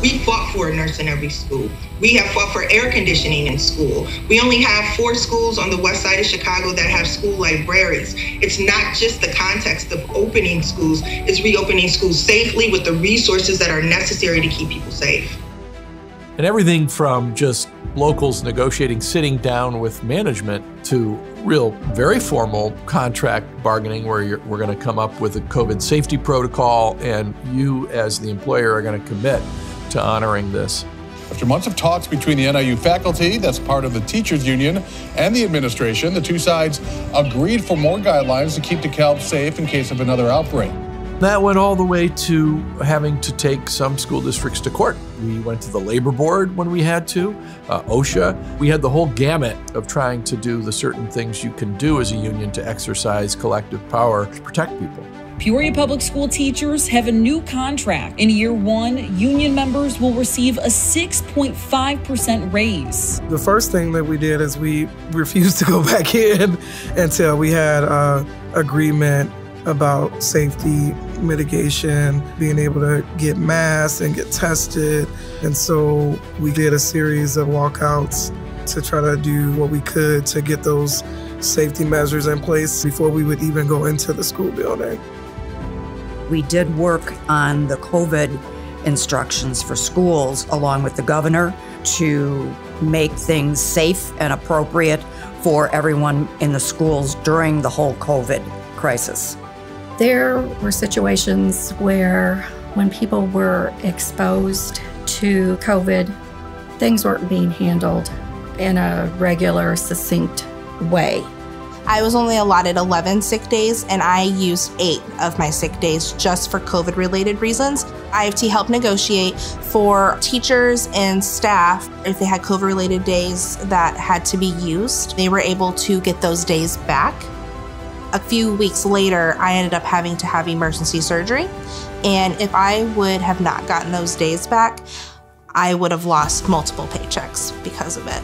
We fought for a nurse in every school. We have fought for air conditioning in school. We only have 4 schools on the west side of Chicago that have school libraries. It's not just the context of opening schools, it's reopening schools safely with the resources that are necessary to keep people safe. And everything from just locals negotiating, sitting down with management, to real, very formal contract bargaining where we're going to come up with a COVID safety protocol, and you as the employer are going to commit to honoring this. After months of talks between the NIU faculty, that's part of the teachers union, and the administration, the two sides agreed for more guidelines to keep DeKalb safe in case of another outbreak. That went all the way to having to take some school districts to court. We went to the labor board when we had to, OSHA. We had the whole gamut of trying to do the certain things you can do as a union to exercise collective power to protect people. Peoria Public School teachers have a new contract. In year 1, union members will receive a 6.5% raise. The first thing that we did is we refused to go back in until we had agreement about safety mitigation, being able to get masks and get tested. And so we did a series of walkouts to try to do what we could to get those safety measures in place before we would even go into the school building. We did work on the COVID instructions for schools along with the governor to make things safe and appropriate for everyone in the schools during the whole COVID crisis. There were situations where when people were exposed to COVID, things weren't being handled in a regular, succinct way. I was only allotted 11 sick days, and I used 8 of my sick days just for COVID-related reasons. IFT helped negotiate for teachers and staff. If they had COVID-related days that had to be used, they were able to get those days back. A few weeks later, I ended up having to have emergency surgery, and if I would have not gotten those days back, I would have lost multiple paychecks because of it.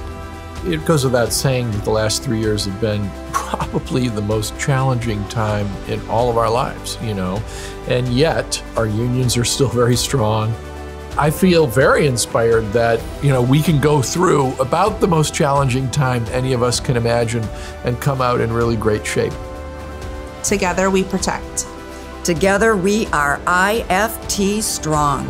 It goes without saying that the last 3 years have been probably the most challenging time in all of our lives, and yet our unions are still very strong. I feel very inspired that, we can go through about the most challenging time any of us can imagine and come out in really great shape. Together we protect. Together we are IFT strong.